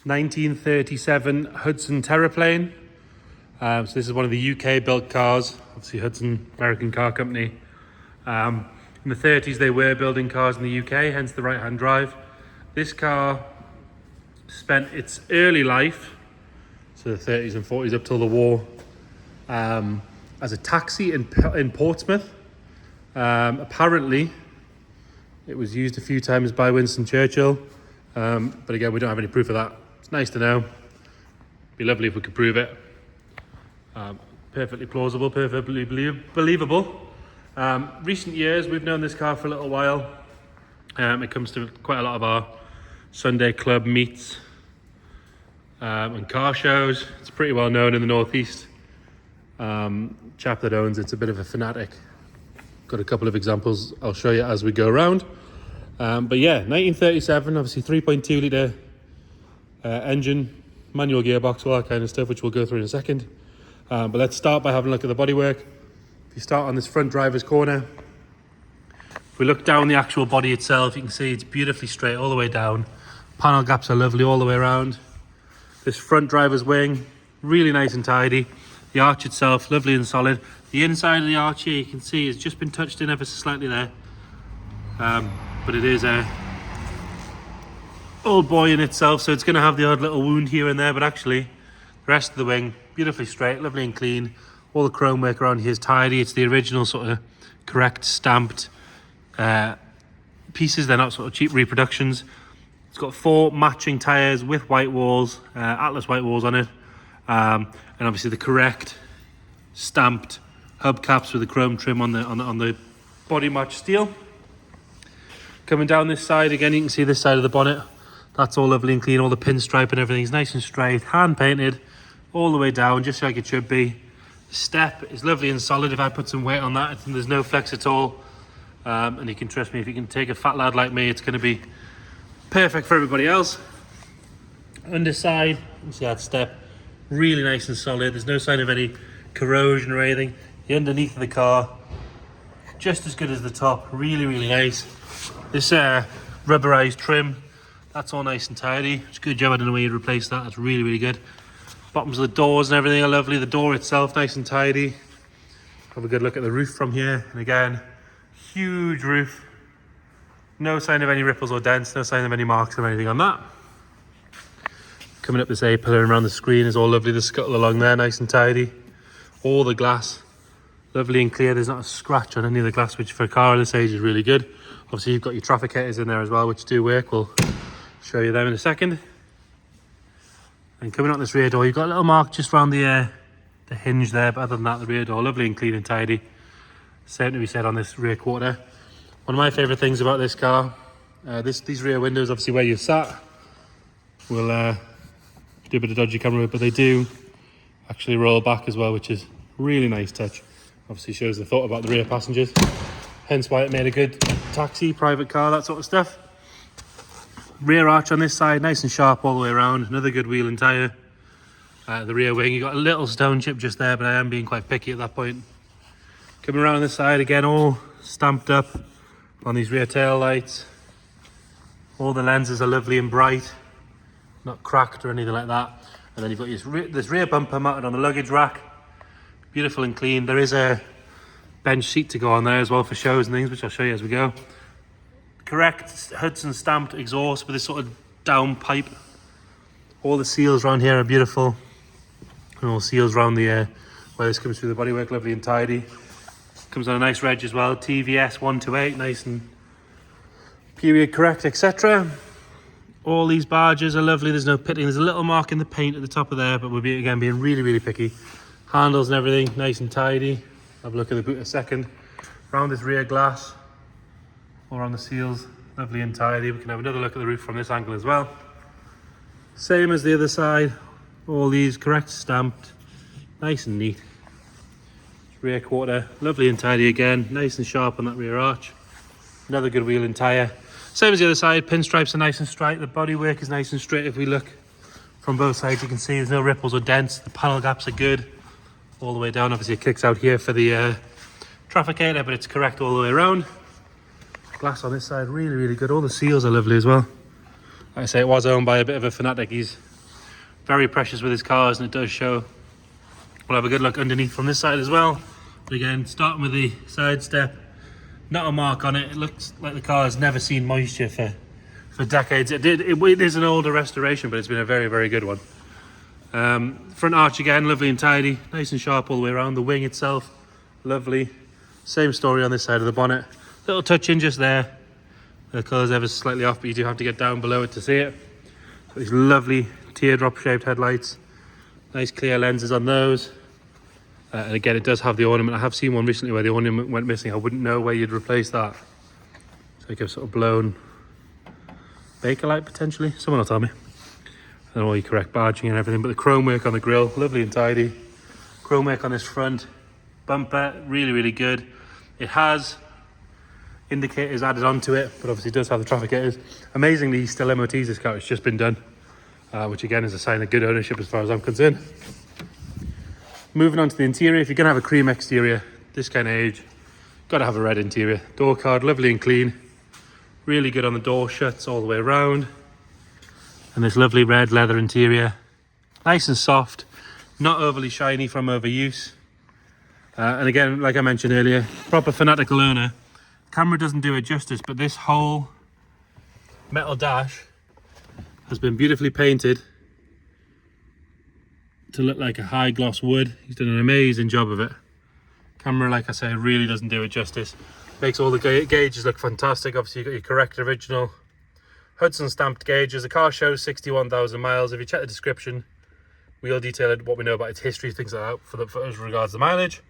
1937 Hudson Terraplane. So this is one of the UK built cars, obviously Hudson, American car company. In the 30s they were building cars in the UK, hence the right-hand drive. This car spent its early life, so the 30s and 40s up till the war, as a taxi in Portsmouth. Apparently it was used a few times by Winston Churchill, but again we don't have any proof of that. It's nice to know. It'd be lovely if we could prove it. Perfectly plausible, perfectly believable. Recent years we've known this car for a little while. It comes to quite a lot of our Sunday club meets and car shows. It's pretty well known in the Northeast. Chap that owns it's a bit of a fanatic. Got a couple of examples I'll show you as we go around. But yeah, 1937, obviously 3.2 litre engine, manual gearbox, all that kind of stuff, which we'll go through in a second. But let's start by having a look at the bodywork. If you start on this front driver's corner, if we look down the actual body itself, you can see it's beautifully straight all the way down. Panel gaps are lovely all the way around. This front driver's wing, really nice and tidy. The arch itself, lovely and solid. The inside of the arch here, you can see, has just been touched in ever so slightly there. But it is a old boy in itself, so it's going to have the odd little wound here and there, but actually, the rest of the wing, beautifully straight, lovely and clean. All the chrome work around here is tidy. It's the original sort of correct stamped pieces. They're not sort of cheap reproductions. It's got 4 matching tyres with white walls, Atlas white walls on it. And obviously the correct stamped hubcaps with the chrome trim on the body match steel. Coming down this side again, you can see this side of the bonnet. That's all lovely and clean. All the pinstripe and everything's nice and straight, hand painted all the way down, just like it should be. The step is lovely and solid. If I put some weight on that, there's no flex at all. And you can trust me, if you can take a fat lad like me, it's going to be perfect for everybody else. Underside, you see that step, really nice and solid. There's no sign of any corrosion or anything. The underneath of the car, just as good as the top, really, really nice. This rubberized trim, that's all nice and tidy. It's a good job. I don't know where you'd replace that. That's really, really good. Bottoms of the doors and everything are lovely. The door itself, nice and tidy. Have a good look at the roof from here. And again, huge roof. No sign of any ripples or dents. No sign of any marks or anything on that. Coming up this A-pillar and around the screen is all lovely. The scuttle along there, nice and tidy. All the glass, lovely and clear. There's not a scratch on any of the glass, which for a car of this age is really good. Obviously, you've got your traffic haters in there as well, which do work. We'll show you them in a second. And coming out this rear door, you've got a little mark just around the hinge there. But other than that, the rear door, lovely and clean and tidy. Same to be said on this rear quarter. One of my favourite things about this car, these rear windows, obviously where you're sat, will do a bit of dodgy camera, but they do actually roll back as well, which is really nice touch. Obviously shows the thought about the rear passengers, hence why it made a good taxi, private car, that sort of stuff. Rear arch on this side, nice and sharp all the way around. Another good wheel and tyre. The rear wing, you've got a little stone chip just there, but I am being quite picky at that point. Coming around this side again, all stamped up on these rear tail lights. All the lenses are lovely and bright, not cracked or anything like that. And then you've got this rear bumper mounted on the luggage rack, beautiful and clean. There is a bench seat to go on there as well for shows and things, which I'll show you as we go. Correct Hudson stamped exhaust with this sort of down pipe. All the seals around here are beautiful, and all seals around the where this comes through the bodywork, lovely and tidy. Comes on a nice reg as well, TVS 128, nice and period correct, etc. All these barges are lovely. There's no pitting. There's a little mark in the paint at the top of there, but we'll be again being really, really picky. Handles and everything, nice and tidy. Have a look at the boot in a second. Around this rear glass, all around the seals, lovely and tidy. We can have another look at the roof from this angle as well. Same as the other side. All these correct stamped, nice and neat. Rear quarter, lovely and tidy again, nice and sharp on that rear arch. Another good wheel and tyre. Same as the other side, pinstripes are nice and straight. The bodywork is nice and straight. If we look from both sides, you can see there's no ripples or dents. The panel gaps are good all the way down. Obviously it kicks out here for the trafficator, but it's correct all the way around. Glass on this side, really, really good. All the seals are lovely as well. Like I say, it was owned by a bit of a fanatic. He's very precious with his cars, and it does show. We'll have a good look underneath from this side as well. But again, starting with the side step, not a mark on it. It looks like the car has never seen moisture for decades. It is an older restoration, but it's been a very, very good one. Front arch again, lovely and tidy, nice and sharp all the way around. The wing itself, lovely. Same story on this side of the bonnet. Little touch in just there. The colour's ever slightly off, but you do have to get down below it to see it. Got these lovely teardrop shaped headlights. Nice clear lenses on those. And again, it does have the ornament. I have seen one recently where the ornament went missing. I wouldn't know where you'd replace that. It's like a sort of blown Bakelite potentially. Someone will tell me. And all your correct badging and everything. But the chrome work on the grille, lovely and tidy. Chrome work on this front bumper, really, really good. It has indicators added onto it, but obviously it does have the traffic gators. Amazingly, still MOTs this car. It's just been done, which again is a sign of good ownership as far as I'm concerned. Moving on to the interior, if you're going to have a cream exterior, this kind of age, got to have a red interior. Door card, lovely and clean. Really good on the door shuts all the way around. And this lovely red leather interior. Nice and soft, not overly shiny from overuse. And again, like I mentioned earlier, proper fanatical owner. Camera doesn't do it justice, but this whole metal dash has been beautifully painted to look like a high gloss wood. He's done an amazing job of it. Camera, like I say, really doesn't do it justice. Makes all the gauges look fantastic. Obviously you've got your correct original Hudson stamped gauges. The car shows 61,000 miles. If you check the description, we'll detail what we know about its history, things like that for as regards the mileage.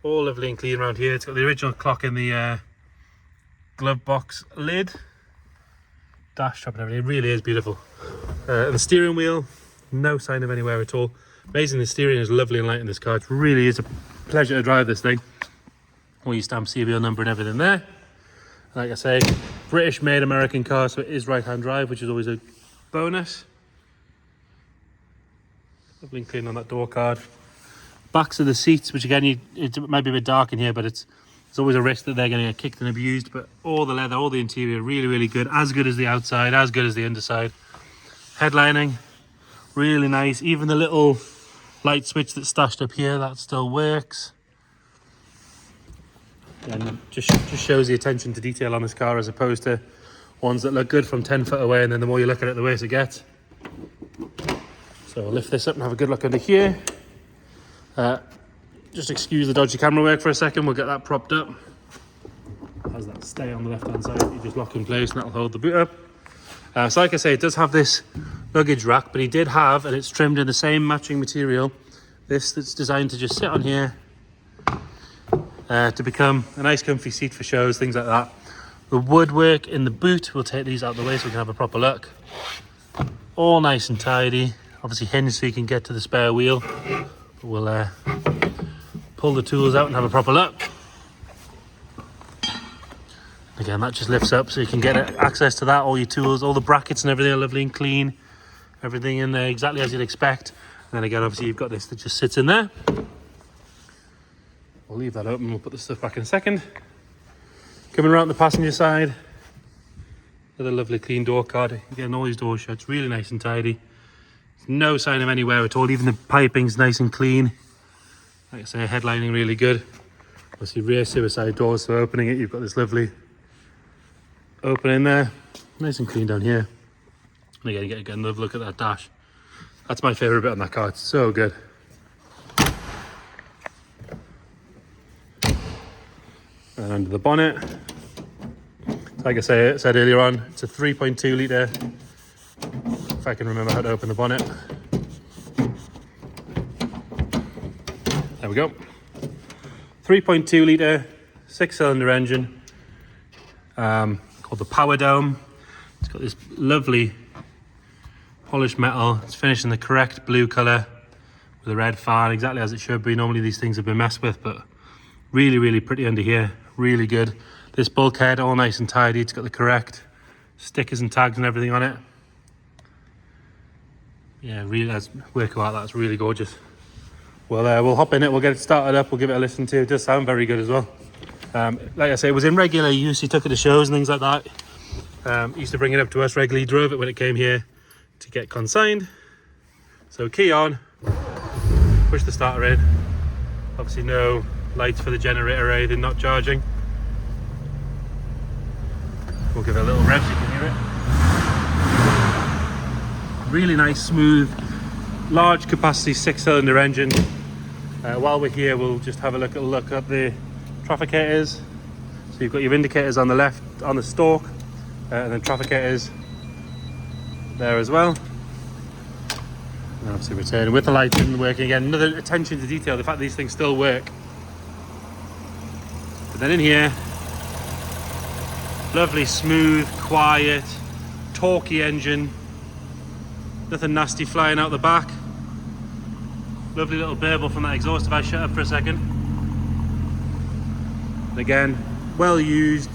All lovely and clean around here. It's got the original clock in the glove box lid. Dash top and everything. It really is beautiful. And the steering wheel, no sign of any wear at all. Amazing, the steering is lovely and light in this car. It really is a pleasure to drive this thing. All your stamp serial number and everything there. Like I say, British made American car, so it is right hand drive, which is always a bonus. Lovely and clean on that door card. Backs of the seats, which again, it might be a bit dark in here, but it's always a risk that they're going to get kicked and abused. But all the leather, all the interior, really, really good. As good as the outside, as good as the underside. Headlining, really nice. Even the little light switch that's stashed up here, that still works. And just shows the attention to detail on this car, as opposed to ones that look good from 10 foot away, and then the more you look at it, the worse it gets. So I'll lift this up and have a good look under here. Just excuse the dodgy camera work for a second. We'll get that propped up. Has that stay on the left hand side, you just lock in place and that'll hold the boot up. So like I say, it does have this luggage rack, but he did have, and it's trimmed in the same matching material, this that's designed to just sit on here to become a nice comfy seat for shows, things like that. The woodwork in the boot, we'll take these out of the way so we can have a proper look. All nice and tidy. Obviously hinged so you can get to the spare wheel. But we'll pull the tools out and have a proper look. Again, that just lifts up so you can get access to that. All your tools, all the brackets and everything are lovely and clean. Everything in there exactly as you'd expect. And then again, obviously you've got this that just sits in there. We'll leave that open. We'll put the stuff back in a second. Coming around the passenger side, another lovely clean door card. Again, all these door shuts, really nice and tidy. No sign of any wear at all. Even the piping's nice and clean. Like I say, headlining really good. Obviously rear suicide doors, so opening it, you've got this lovely opening there. Nice and clean down here. And again, you get another look at that dash. That's my favourite bit on that car. It's so good. And under the bonnet, like I said earlier on, it's a 3.2 litre. If I can remember how to open the bonnet. There we go. 3.2 litre, 6-cylinder engine, called the Power Dome. It's got this lovely polished metal. It's finished in the correct blue colour with a red fan, exactly as it should be. Normally these things have been messed with, but really, really pretty under here. Really good. This bulkhead, all nice and tidy. It's got the correct stickers and tags and everything on it. Yeah, really, that's work out. That's really gorgeous. Well, we'll hop in it. We'll get it started up. We'll give it a listen to. It does sound very good as well. Like I say, it was in regular use. He took it to shows and things like that. He used to bring it up to us regularly, drove it when it came here to get consigned. So key on, push the starter in. Obviously no lights for the generator or anything, not charging. We'll give it a little rev so you can hear it. Really nice, smooth, large capacity 6-cylinder engine. While we're here, we'll just have a look at the trafficators. So you've got your indicators on the left, on the stalk, and then trafficators there as well. And obviously returning with the lights and working again. Another attention to detail, the fact that these things still work. But then in here, lovely, smooth, quiet, torquey engine. Nothing nasty flying out the back. Lovely little burble from that exhaust if I shut up for a second. And again, well used,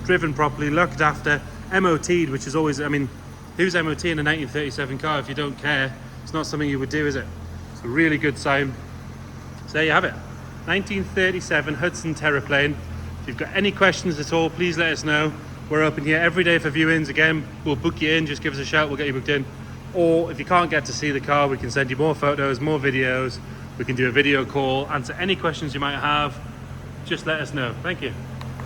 driven properly, looked after, MOT'd, which is always, I mean, who's MOT in a 1937 car if you don't care? It's not something you would do, is it? It's a really good sign. So there you have it. 1937 Hudson Terraplane. If you've got any questions at all, please let us know. We're open here every day for viewings. Again, we'll book you in, just give us a shout, we'll get you booked in. Or if you can't get to see the car, we can send you more photos, more videos. We can do a video call, answer any questions you might have. Just let us know. Thank you.